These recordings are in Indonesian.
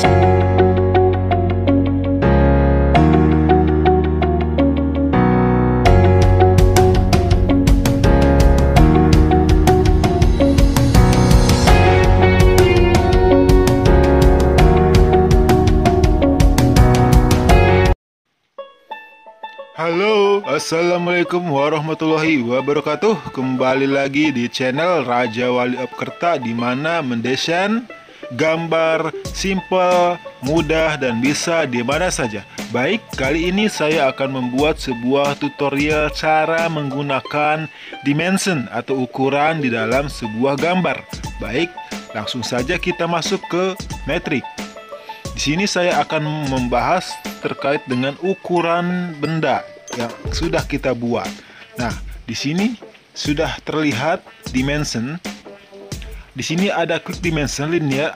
Halo, assalamualaikum warahmatullahi wabarakatuh. Kembali lagi di channel Raja Wali Opkerta, di mana mendesain gambar simple, mudah, dan bisa di mana saja. Baik, kali ini saya akan membuat sebuah tutorial cara menggunakan dimension atau ukuran di dalam sebuah gambar. Baik, langsung saja kita masuk ke metrik. Di sini saya akan membahas terkait dengan ukuran benda yang sudah kita buat. Nah, di sini sudah terlihat dimension. Di sini ada quick dimension, linear,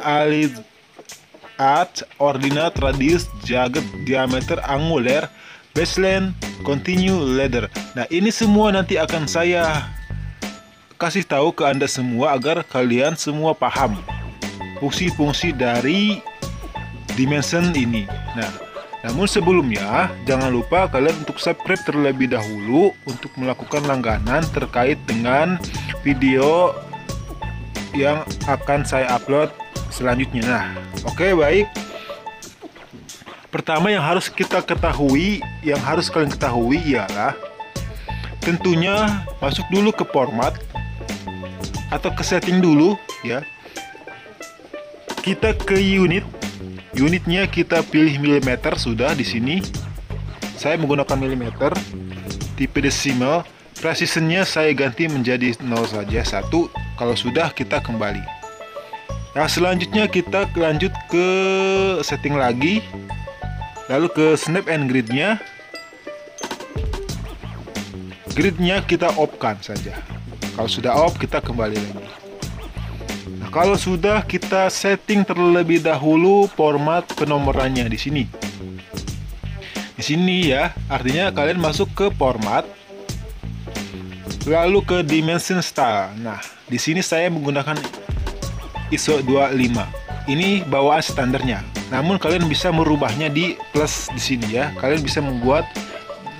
arc, ordinate, radius, jagged, diameter, angular, baseline, continue, ladder. Nah, ini semua nanti akan saya kasih tahu ke Anda semua agar kalian semua paham fungsi-fungsi dari dimension ini. Nah, namun sebelumnya jangan lupa kalian untuk subscribe terlebih dahulu untuk melakukan langganan terkait dengan video yang akan saya upload selanjutnya. Nah, oke, baik. Pertama yang harus kalian ketahui ialah tentunya masuk dulu ke format atau ke setting dulu ya. Kita ke unitnya kita pilih milimeter. Sudah di sini saya menggunakan milimeter, tipe desimal, precisionnya saya ganti menjadi 0 saja, 1. Kalau sudah, kita kembali. Nah, selanjutnya kita lanjut ke setting lagi, lalu ke snap and gridnya kita off-kan saja. Kalau sudah off, kita kembali lagi. Kalau sudah, kita setting terlebih dahulu format penomorannya di sini. Di sini ya, artinya kalian masuk ke format, lalu ke dimension style. Nah, di sini saya menggunakan ISO 25. Ini bawaan standarnya. Namun kalian bisa merubahnya di plus di sini ya. Kalian bisa membuat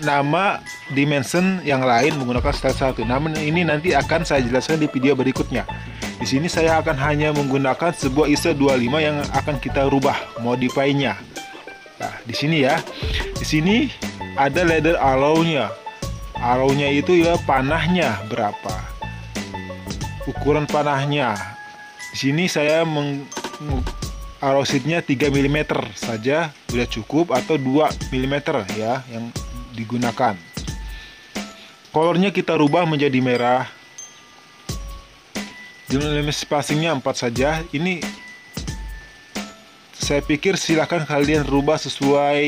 nama dimension yang lain menggunakan style 1. Namun ini nanti akan saya jelaskan di video berikutnya. Di sini saya akan hanya menggunakan sebuah ISO 25 yang akan kita rubah modify-nya. Nah, di sini ya. Di sini ada ladder arrow-nya. Arrow-nya itu ya panahnya berapa. Ukuran panahnya. Di sini saya arrow sheet-nya 3 mm saja sudah cukup, atau 2 mm ya yang digunakan. Colornya kita rubah menjadi merah. Limit spacingnya 4 saja. Ini saya pikir silahkan kalian rubah sesuai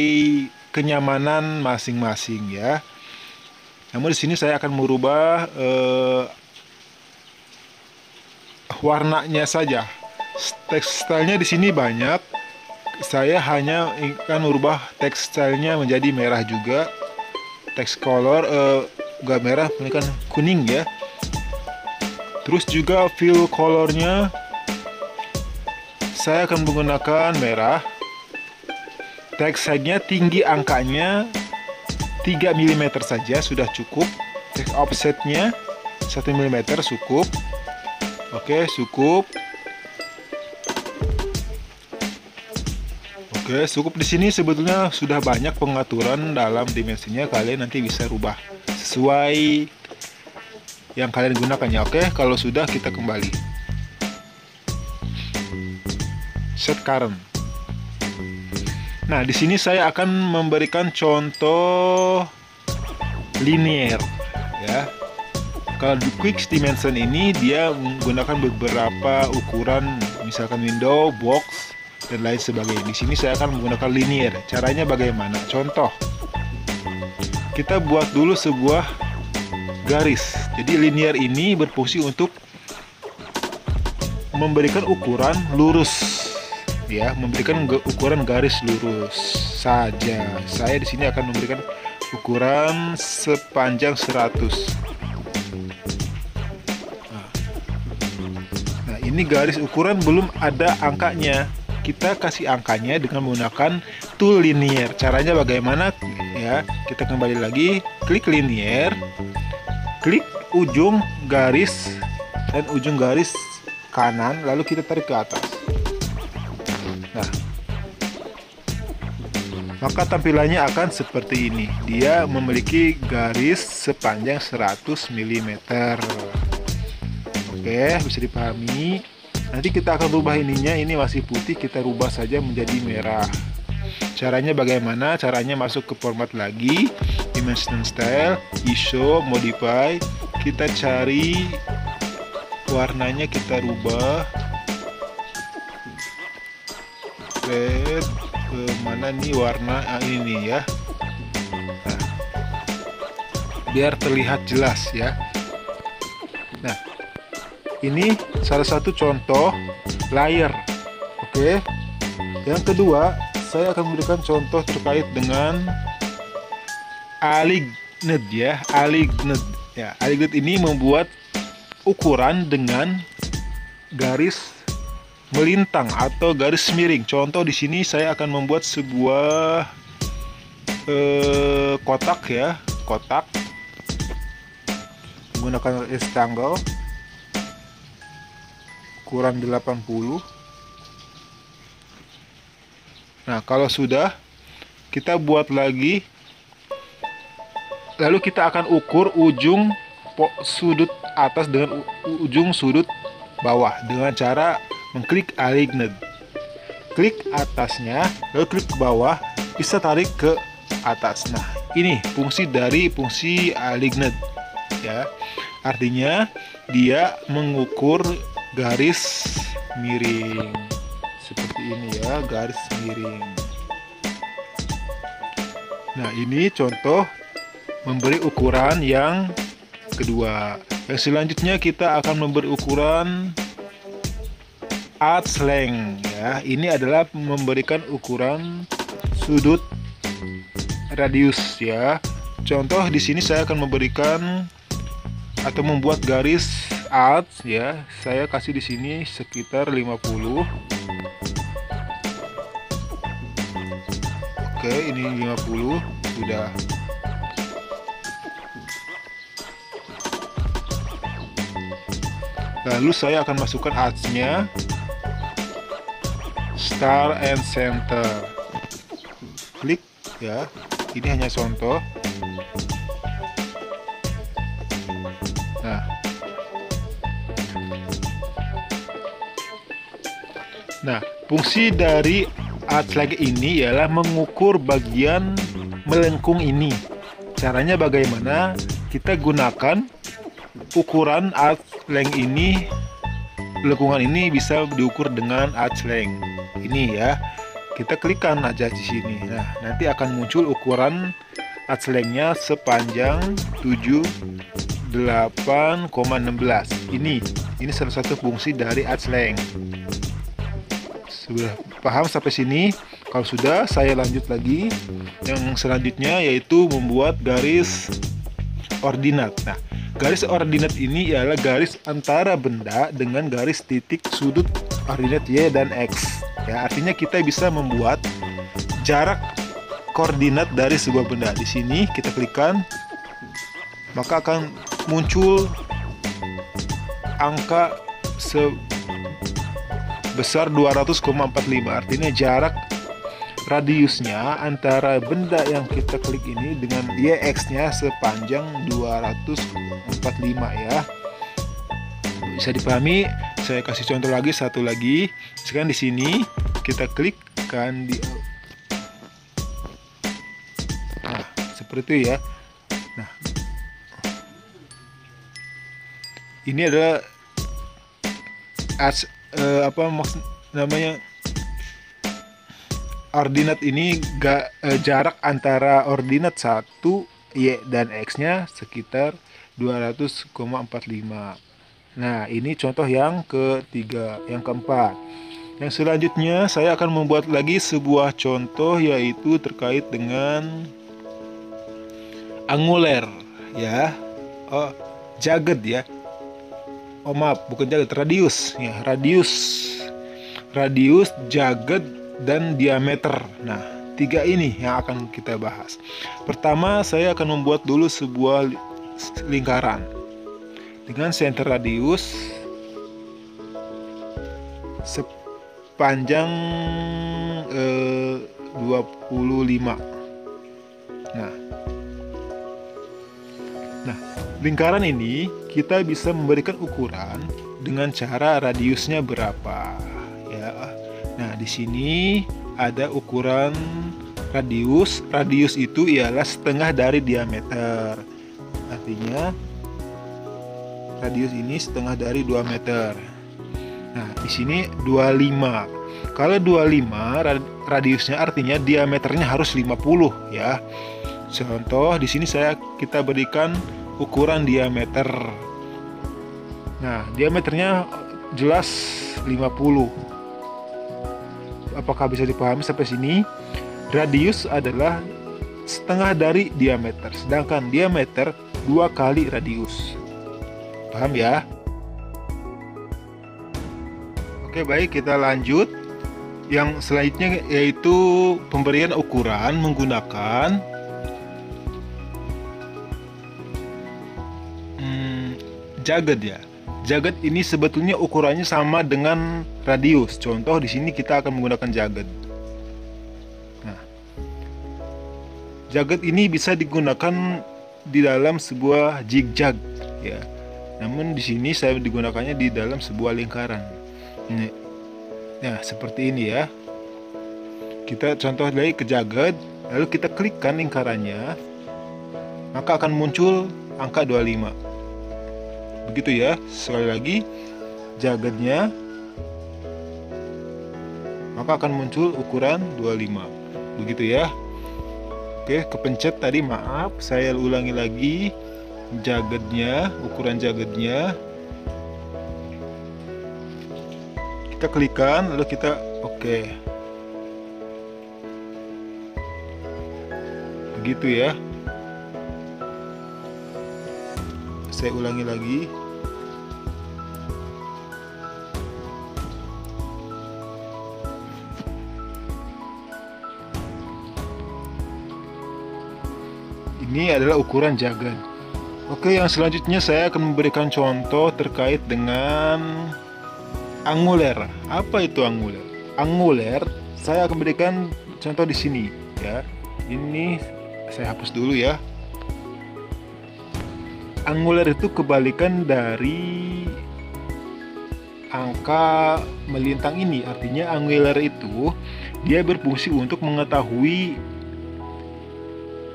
kenyamanan masing-masing ya. Namun di sini saya akan merubah warnanya saja. Tekstilnya di sini banyak. Saya hanya akan merubah tekstilnya menjadi merah juga. Text color enggak merah, melainkan kuning ya. Terus juga fill colornya saya akan menggunakan merah. Text size-nya tinggi, angkanya 3 mm saja sudah cukup. Text offset-nya 1 mm cukup. Oke, cukup. Oke, cukup. Di sini sebetulnya sudah banyak pengaturan dalam dimensinya. Kalian nanti bisa rubah sesuai yang kalian gunakan ya. Oke, kalau sudah, kita kembali. Set current. Nah, di sini saya akan memberikan contoh linear ya. Kalau di quick dimension ini dia menggunakan beberapa ukuran, misalkan window, box, dan lain sebagainya. Di sini saya akan menggunakan linear. Caranya bagaimana? Contoh. Kita buat dulu sebuah garis. Jadi linear ini berfungsi untuk memberikan ukuran lurus ya, memberikan ukuran garis lurus saja. Saya di sini akan memberikan ukuran sepanjang 100. Nah, ini garis ukuran belum ada angkanya. kita kasih angkanya dengan menggunakan tool linear. Caranya bagaimana ya? Kita kembali lagi, klik linear, klik ujung garis dan ujung garis kanan, lalu kita tarik ke atas. Nah, maka tampilannya akan seperti ini. Dia memiliki garis sepanjang 100 mm. Oke, bisa dipahami. Nanti kita akan rubah ininya, ini masih putih, kita rubah saja menjadi merah. Caranya bagaimana? Caranya masuk ke format lagi, Dimension Style, ISO, Modify. Kita cari warnanya, kita rubah red, mana nih warna ini nih ya. Nah, biar terlihat jelas ya. Nah, ini salah satu contoh layer. Oke. Yang kedua, saya akan memberikan contoh terkait dengan aligned ya. Aligned ya. Aligned ini membuat ukuran dengan garis melintang atau garis miring. Contoh di sini saya akan membuat sebuah kotak ya, kotak menggunakan rectangle ukuran 80. Nah, kalau sudah, kita buat lagi, lalu kita akan ukur ujung sudut atas dengan ujung sudut bawah dengan cara mengklik aligned. Klik atasnya, lalu klik ke bawah, bisa tarik ke atas. Nah, ini fungsi dari fungsi aligned ya. Artinya dia mengukur garis miring seperti ini ya, garis miring. Nah, ini contoh memberi ukuran yang kedua. Yang selanjutnya kita akan memberi ukuran arc length ya. Ini adalah memberikan ukuran sudut radius ya. Contoh di sini saya akan memberikan atau membuat garis arc ya. Saya kasih di sini sekitar 50. Oke, ini 50 sudah. Lalu saya akan masukkan arch-nya, start and center. Klik ya. Ini hanya contoh. Nah, fungsi dari arch length ini ialah mengukur bagian melengkung ini. Caranya bagaimana? Kita gunakan ukuran arch length ini, lengkungan ini bisa diukur dengan arch length ini ya. Kita klikkan aja di sini. Nah, nanti akan muncul ukuran arch length-nya sepanjang 78,16. Ini salah satu fungsi dari arch length. Sudah paham sampai sini? Kalau sudah, saya lanjut lagi. Yang selanjutnya yaitu membuat garis ordinat. Nah, garis ordinat ini ialah garis antara benda dengan garis titik sudut ordinat Y dan X. Ya, artinya kita bisa membuat jarak koordinat dari sebuah benda. Di sini kita klikkan, maka akan muncul angka sebesar 200,45. Artinya jarak radiusnya antara benda yang kita klik ini dengan YX-nya sepanjang 245 ya. Bisa dipahami? Saya kasih contoh lagi, satu lagi. Sekarang di sini kita klikkan di, nah seperti itu ya. Nah, ini adalah ordinat ini jarak antara ordinat 1 Y dan X-nya sekitar 200,45. Nah, ini contoh yang ketiga. Yang keempat, yang selanjutnya saya akan membuat lagi sebuah contoh, yaitu terkait dengan angular ya. Oh, jagged ya. Oh maaf, bukan jagged, radius ya. radius, jagged, dan diameter. Nah, 3 ini yang akan kita bahas. Pertama, saya akan membuat dulu sebuah lingkaran dengan center radius sepanjang 25. Nah, lingkaran ini kita bisa memberikan ukuran dengan cara radiusnya berapa, ya. Nah, di sini ada ukuran radius. Radius itu ialah setengah dari diameter. Artinya radius ini setengah dari 2 meter. Nah, di sini 25. Kalau 25 radiusnya artinya diameternya harus 50, ya. Contoh di sini kita berikan ukuran diameter. Nah, diameternya jelas 50. Apakah bisa dipahami sampai sini? Radius adalah setengah dari diameter, sedangkan diameter 2 kali radius. Paham ya? Oke, baik, kita lanjut. Yang selanjutnya yaitu pemberian ukuran menggunakan jagged, ya. Jagged ini sebetulnya ukurannya sama dengan radius. Contoh di sini kita akan menggunakan jagged. Nah, jagged ini bisa digunakan di dalam sebuah zigzag, ya. Namun di sini saya digunakannya di dalam sebuah lingkaran. Nah, seperti ini, ya. Kita contoh lagi ke jagged, lalu kita klikkan lingkarannya, maka akan muncul angka 25. Begitu, ya. Sekali lagi, jaggednya, maka akan muncul ukuran 25. Begitu, ya. Oke, kepencet tadi, maaf. Saya ulangi lagi. Jaggednya, ukuran jaggednya. Kita klikkan, lalu kita oke. Begitu, ya. Saya ulangi lagi. Ini adalah ukuran jagged. Oke, yang selanjutnya saya akan memberikan contoh terkait dengan anguler. Apa itu anguler? Anguler, saya akan berikan contoh di sini, ya. Ini saya hapus dulu, ya. Anguler itu kebalikan dari angka melintang ini. Artinya anguler itu dia berfungsi untuk mengetahui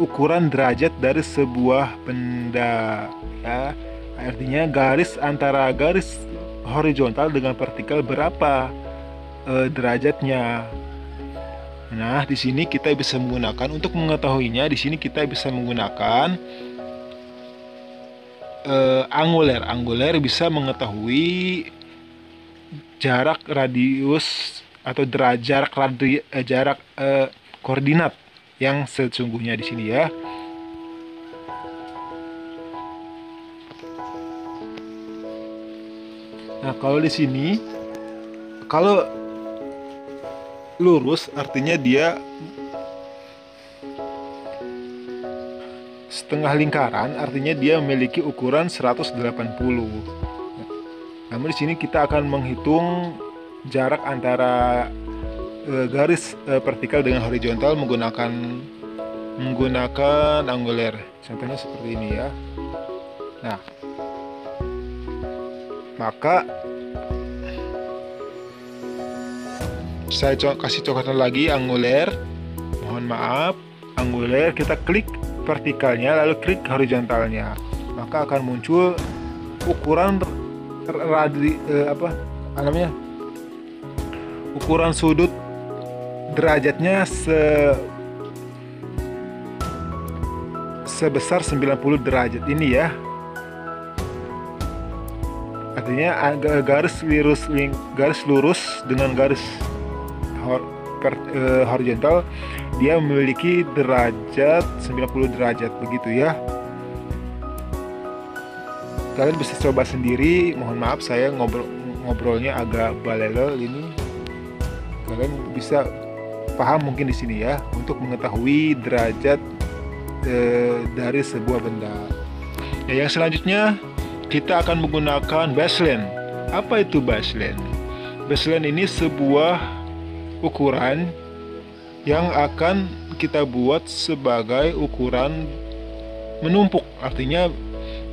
ukuran derajat dari sebuah benda, ya. Artinya garis antara garis horizontal dengan vertikal berapa derajatnya. Nah, di sini kita bisa menggunakan untuk mengetahuinya. Di sini kita bisa menggunakan anguler. Anguler bisa mengetahui jarak radius atau jarak koordinat yang sesungguhnya di sini, ya. Nah, kalau di sini, kalau lurus artinya dia setengah lingkaran, artinya dia memiliki ukuran 180. Namun di sini kita akan menghitung jarak antara garis vertikal dengan horizontal menggunakan anguler. Contohnya seperti ini, ya. Nah, maka saya kasih contoh lagi anguler. Mohon maaf, anguler kita klik vertikalnya lalu klik horizontalnya, maka akan muncul ukuran ukuran sudut derajatnya sebesar 90 derajat ini, ya. Artinya garis lurus dengan garis horizontal dia memiliki derajat 90 derajat, begitu, ya. Kalian bisa coba sendiri. Mohon maaf saya ngobrolnya agak balelel ini. Kalian bisa paham mungkin di sini ya, untuk mengetahui derajat dari sebuah benda. Ya, yang selanjutnya kita akan menggunakan baseline. Apa itu baseline? Baseline ini sebuah ukuran yang akan kita buat sebagai ukuran menumpuk. Artinya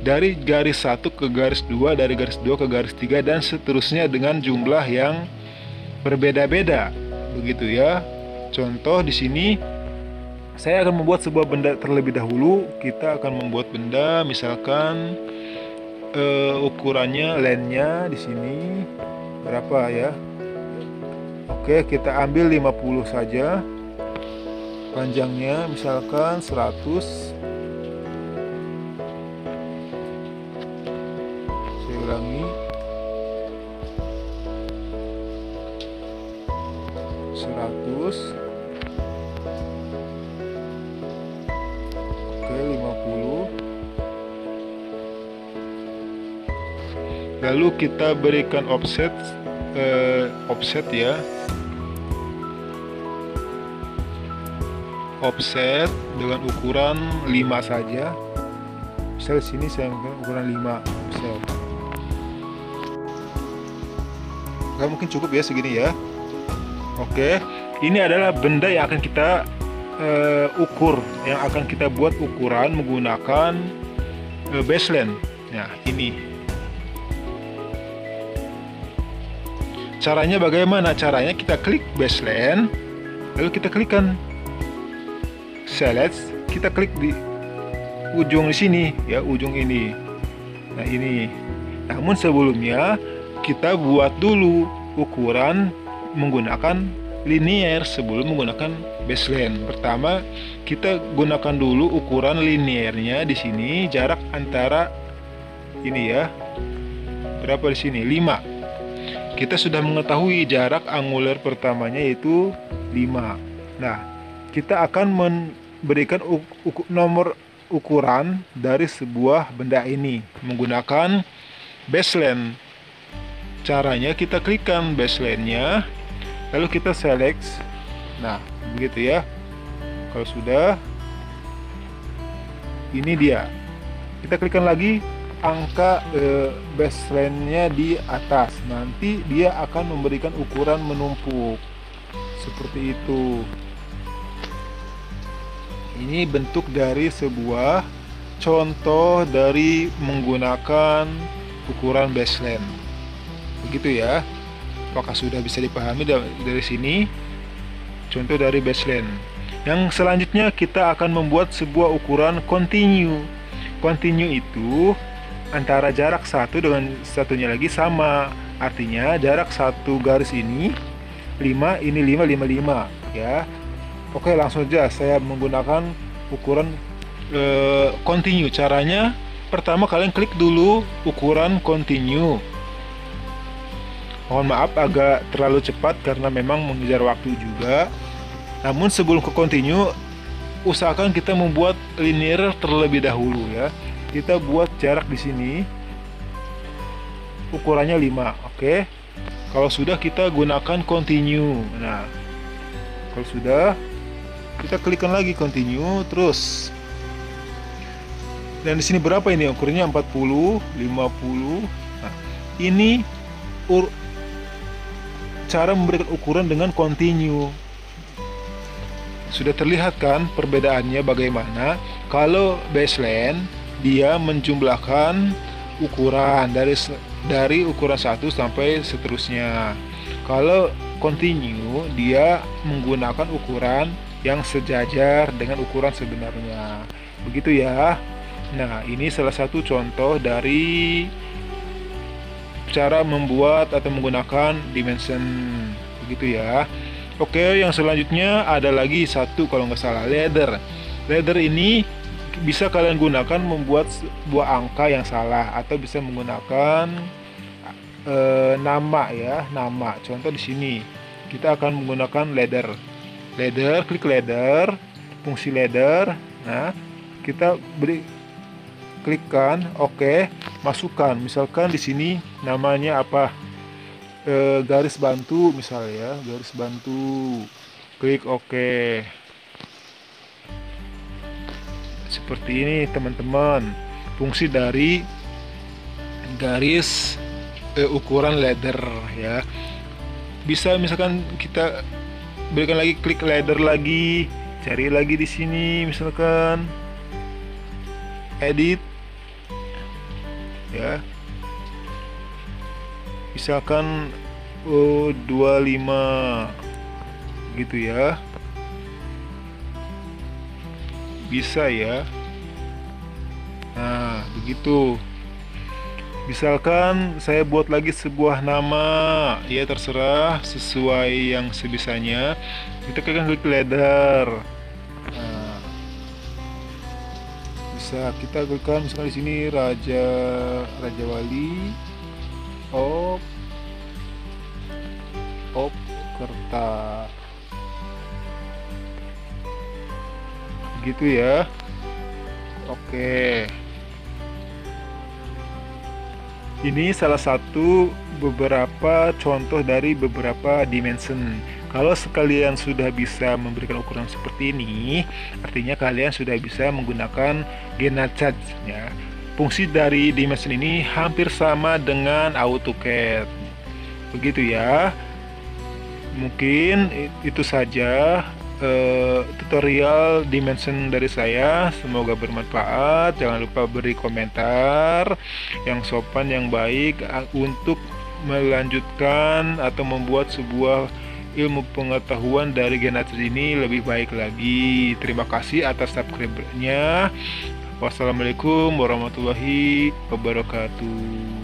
dari garis 1 ke garis 2, dari garis 2 ke garis 3, dan seterusnya dengan jumlah yang berbeda-beda. Begitu ya. Contoh di sini saya akan membuat sebuah benda terlebih dahulu. Kita akan membuat benda, misalkan ukurannya, lengthnya di sini berapa ya? Oke, kita ambil 50 saja. Panjangnya misalkan 100. Saya ulangi. 100. Oke, 50. Lalu kita berikan offset ya. Offset dengan ukuran 5 saja. Misal sini saya menggunakan ukuran 5 offset. Nggak mungkin cukup ya segini ya. Oke, ini adalah benda yang akan kita ukur, yang akan kita buat ukuran menggunakan baseline. Nah, ini caranya bagaimana? Caranya kita klik baseline, lalu kita klikkan select, kita klik di ujung di sini ya, ujung ini. Nah, ini. Namun sebelumnya kita buat dulu ukuran menggunakan linear sebelum menggunakan baseline. Pertama, kita gunakan dulu ukuran linearnya di sini, jarak antara ini ya. Berapa di sini? 5. Kita sudah mengetahui jarak angular pertamanya yaitu 5. Nah, kita akan memberikan nomor ukuran dari sebuah benda ini menggunakan baseline. Caranya kita klikkan baseline-nya, lalu kita select. Nah, begitu ya. Kalau sudah, ini dia. Kita klikkan lagi angka baseline-nya di atas. Nanti dia akan memberikan ukuran menumpuk. Seperti itu. Ini bentuk dari sebuah contoh dari menggunakan ukuran baseline. Begitu ya. Apakah sudah bisa dipahami dari sini? Contoh dari baseline. Yang selanjutnya kita akan membuat sebuah ukuran continue. Continue itu antara jarak satu dengan satunya lagi sama. Artinya jarak satu garis ini 5, ini 5, 5, 5 ya. Oke, langsung saja saya menggunakan ukuran continue. Caranya pertama kalian klik dulu ukuran continue. Mohon maaf agak terlalu cepat karena memang mengejar waktu juga. Namun sebelum ke continue, usahakan kita membuat linear terlebih dahulu ya. Kita buat jarak di sini ukurannya 5. Oke. Kalau sudah kita gunakan continue. Nah, kalau sudah kita klikkan lagi continue terus. Dan di sini berapa ini? Ukurannya 40, 50. Nah, ini cara memberikan ukuran dengan continue. Sudah terlihat kan perbedaannya bagaimana? Kalau baseline dia menjumlahkan ukuran dari ukuran 1 sampai seterusnya. Kalau continue dia menggunakan ukuran yang sejajar dengan ukuran sebenarnya. Begitu ya. Nah, ini salah satu contoh dari cara membuat atau menggunakan dimension. Begitu ya. Oke, yang selanjutnya ada lagi satu kalau nggak salah, ladder. Ladder ini bisa kalian gunakan membuat sebuah angka yang salah, atau bisa menggunakan nama ya, nama. Contoh di sini kita akan menggunakan ladder. Ladder, klik ladder, fungsi ladder. Nah, kita klikkan, oke, masukkan. Misalkan di sini namanya apa? garis bantu misalnya ya, garis bantu, klik OK. Seperti ini teman-teman fungsi dari garis ukuran ladder ya. Bisa misalkan kita berikan lagi, klik ladder lagi, cari lagi di sini misalkan edit ya, misalkan 25 gitu ya, bisa ya. Nah begitu. Misalkan saya buat lagi sebuah nama, ya terserah sesuai yang sebisanya. Kita klik ladder. Nah, bisa kita klikkan misalkan di sini Raja Wali Kerta, gitu ya. Oke. Ini salah satu beberapa contoh dari beberapa dimension. Kalau sekalian sudah bisa memberikan ukuran seperti ini, artinya kalian sudah bisa menggunakan GenaCAD ya. Fungsi dari dimension ini hampir sama dengan AutoCAD. Begitu ya. Mungkin itu saja tutorial dimension dari saya. Semoga bermanfaat. Jangan lupa beri komentar yang sopan, yang baik untuk melanjutkan atau membuat sebuah ilmu pengetahuan dari GenaCAD ini lebih baik lagi. Terima kasih atas subscribe-nya. Wassalamualaikum warahmatullahi wabarakatuh.